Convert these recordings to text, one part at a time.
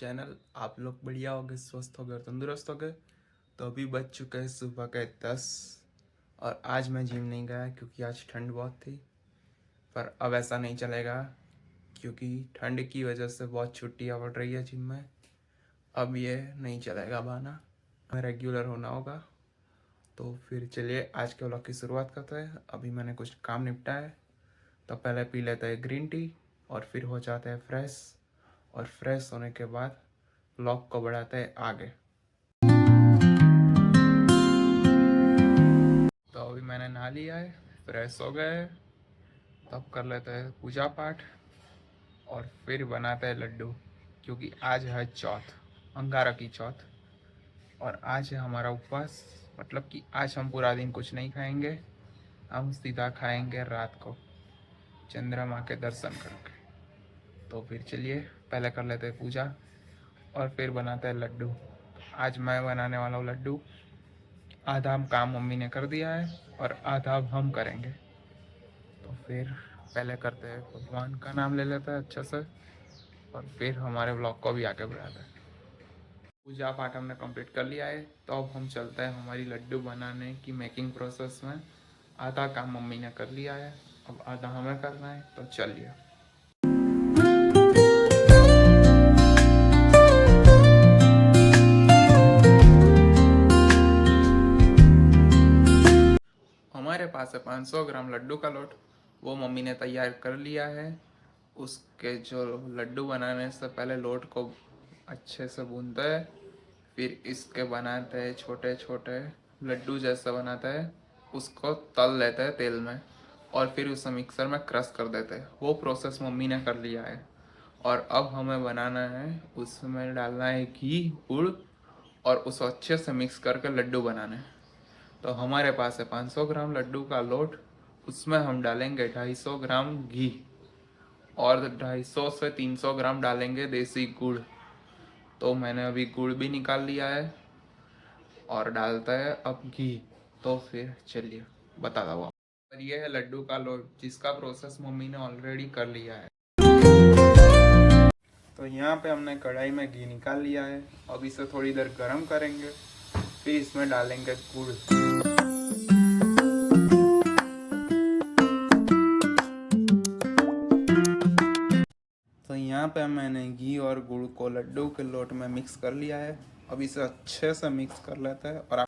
Channel. आप लोग बढ़िया हो गए, स्वस्थ हो गए, तंदुरुस्त हो गए। तो अभी बज चुके हैं सुबह के 10 और आज मैं जिम नहीं गया क्योंकि आज ठंड बहुत थी। पर अब ऐसा नहीं चलेगा क्योंकि ठंड की वजह से बहुत छुट्टियाँ पड़ रही है जिम में। अब ये नहीं चलेगा बहाना, हमें रेगुलर होना होगा। तो फिर चलिए आज के व्लॉग की शुरुआत करते हैं। अभी मैंने कुछ काम निपटा है, तो पहले पी लेते हैं ग्रीन टी और फिर हो जाते हैं फ्रेश। और फ्रेश होने के बाद व्लॉग को बढ़ाते हैं आगे। तो अभी मैंने नहा लिया है, फ्रेश हो गए, तब कर लेते हैं पूजा पाठ और फिर बनाते हैं लड्डू, क्योंकि आज है चौथ, अंगारा की चौथ। और आज है हमारा उपवास, मतलब कि आज हम पूरा दिन कुछ नहीं खाएंगे, हम सीधा खाएंगे रात को चंद्रमा के दर्शन करके। तो फिर चलिए पहले कर लेते हैं पूजा और फिर बनाते हैं लड्डू। आज मैं बनाने वाला हूँ लड्डू। आधा काम मम्मी ने कर दिया है और आधा हम करेंगे। तो फिर पहले करते हैं भगवान का नाम ले लेते हैं अच्छे से और फिर हमारे ब्लॉग को भी आगे बढ़ाते हैं। पूजा पाठ हमने कंप्लीट कर लिया है, तो अब हम चलते हैं हमारी लड्डू बनाने की मेकिंग प्रोसेस में। आधा काम मम्मी ने कर लिया है, अब आधा हमें करना है, तो चलिए। हमारे पास है 500 ग्राम लड्डू का लोट, वो मम्मी ने तैयार कर लिया है। उसके जो लड्डू बनाने से पहले लोट को अच्छे से भूनते हैं, फिर इसके बनाते हैं छोटे छोटे लड्डू जैसा बनाते हैं, उसको तल लेते हैं तेल में और फिर उसे मिक्सर में क्रश कर देते हैं। वो प्रोसेस मम्मी ने कर लिया है। और अब हमें बनाना है, उसमें डालना है घी, गुड़ और उसे अच्छे से मिक्स करके लड्डू बनाने हैं। तो हमारे पास है 500 ग्राम लड्डू का लोट, उसमें हम डालेंगे 250 ग्राम घी और 250 से 300 ग्राम डालेंगे देसी गुड़। तो मैंने अभी गुड़ भी निकाल लिया है और डालता है अब घी। तो फिर चलिए बताता हूँ। और ये है लड्डू का लोट, जिसका प्रोसेस मम्मी ने ऑलरेडी कर लिया है। तो यहाँ पे हमने कढ़ाई में घी निकाल लिया है, अब इसे थोड़ी देर गर्म करेंगे, फिर इसमें डालेंगे गुड़। तो यहाँ पे मैंने घी और गुड़ को लड्डू के लोट में मिक्स कर लिया है। अब इसे अच्छे से मिक्स कर लेते हैं और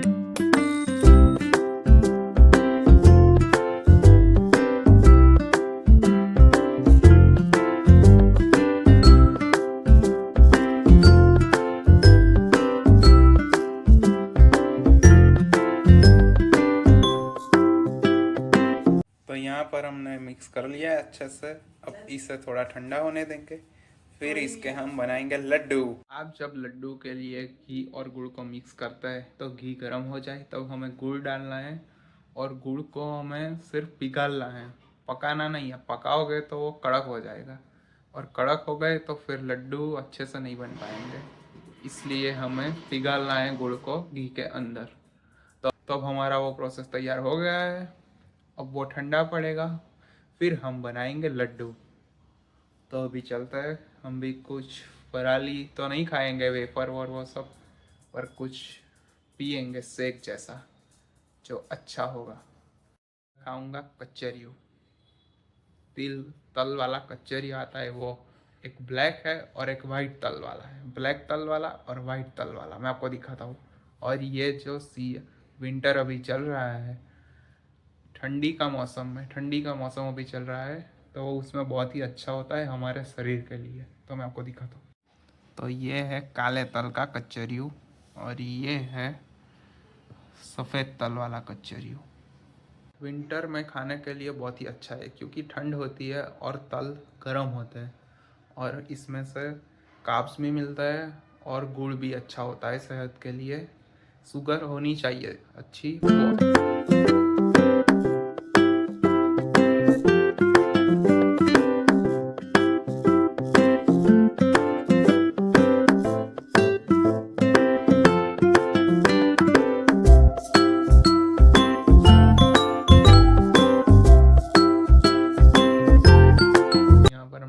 तो यहाँ पर हमने मिक्स कर लिया है अच्छे से। अब इसे थोड़ा ठंडा होने देंगे, फिर इसके हम बनाएंगे लड्डू। आप जब लड्डू के लिए घी और गुड़ को मिक्स करते हैं तो घी गर्म हो जाए तब हमें गुड़ डालना है और गुड़ को हमें सिर्फ पिघालना है, पकाना नहीं है। पकाओगे तो वो कड़क हो जाएगा और कड़क हो गए तो फिर लड्डू अच्छे से नहीं बन पाएंगे, इसलिए हमें पिघालना है गुड़ को घी के अंदर। तो अब हमारा वो प्रोसेस तैयार हो गया है। अब वो ठंडा पड़ेगा, फिर हम बनाएंगे लड्डू। तो अभी चलता है, हम भी कुछ फराली तो नहीं खाएंगे, वेफर और वो सब, पर कुछ पिएंगे शेक जैसा जो अच्छा होगा। खाऊंगा कचरियों, तिल तल वाला कचरी आता है, वो एक ब्लैक है और एक वाइट तल वाला है। ब्लैक तल वाला और वाइट तल वाला मैं आपको दिखाता हूँ। और ये जो विंटर अभी चल रहा है, ठंडी का मौसम अभी चल रहा है, तो उसमें बहुत ही अच्छा होता है हमारे शरीर के लिए। तो मैं आपको दिखाता हूँ। तो ये है काले तल का कचरियों और ये है सफ़ेद तल वाला कचरियों। विंटर में खाने के लिए बहुत ही अच्छा है क्योंकि ठंड होती है और तल गर्म होते हैं और इसमें से कार्ब्स भी मिलता है और गुड़ भी अच्छा होता है सेहत के लिए। शुगर होनी चाहिए अच्छी।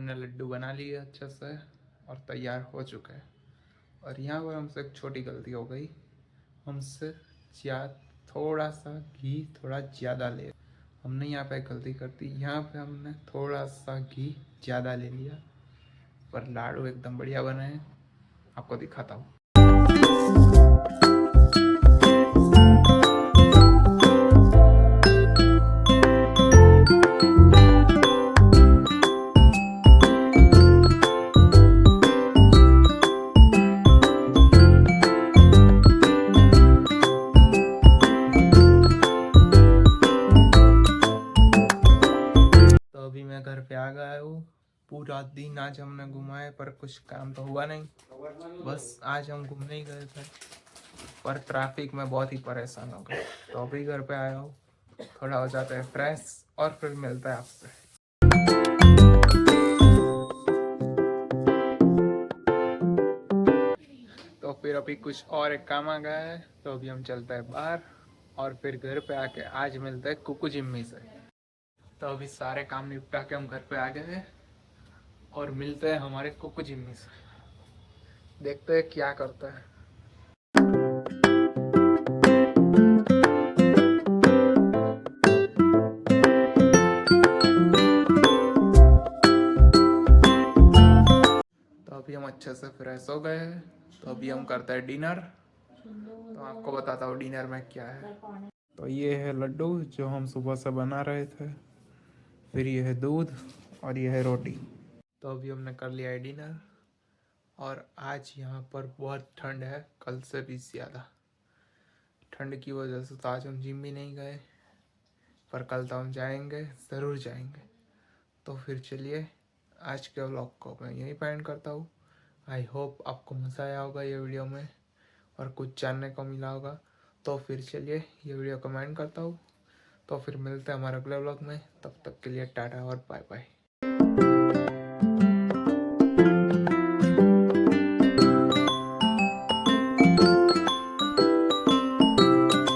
लड्डू बना लिए अच्छे से और तैयार हो चुके हैं। और यहाँ पर हमसे एक छोटी गलती हो गई, हमसे थोड़ा सा घी थोड़ा ज़्यादा ले, हमने यहाँ पे गलती कर दी। यहाँ पे हमने थोड़ा सा घी ज़्यादा ले लिया, पर लाडू एकदम बढ़िया बने हैं, आपको दिखाता हूँ। तो अभी मैं घर पे आ गया हूँ। पूरा दिन आज हमने घुमाए पर कुछ काम तो हुआ नहीं, बस आज हम घूमने ही गए थे, पर ट्रैफिक में बहुत ही परेशान हो गए। तो अभी घर पे आया हूँ, थोड़ा हो जाता है फ्रेश और फिर मिलता है आपसे। तो फिर अभी कुछ और एक काम आ गया है, तो अभी हम चलते हैं बाहर और फिर घर पे आके आज मिलते हैं कुकू जिम्मी से। तो अभी सारे काम निपटा के हम घर पे आ गए हैं और मिलते हैं हमारे कुकू जिम्मी से, देखते हैं क्या करता है। तो अभी हम अच्छे से फ्रेश हो गए हैं, तो अभी हम करते हैं डिनर। तो आपको बताता हूँ डिनर में क्या है। तो ये है लड्डू जो हम सुबह से बना रहे थे, फिर ये है दूध और ये है रोटी। तो अभी हमने कर लिया है डिनर और आज यहाँ पर बहुत ठंड है, कल से भी ज़्यादा। ठंड की वजह से तो आज हम जिम भी नहीं गए, पर कल तो हम जाएंगे, ज़रूर जाएंगे। तो फिर चलिए आज के व्लॉग को मैं यहीं पेंड करता हूँ। आई होप आपको मज़ा आया होगा ये वीडियो में और कुछ जानने को मिला होगा। तो फिर चलिए ये वीडियो कमेंट करता हूँ। तो फिर मिलते हैं हमारे अगले व्लॉग में, तब तक के लिए टाटा और बाय बाय।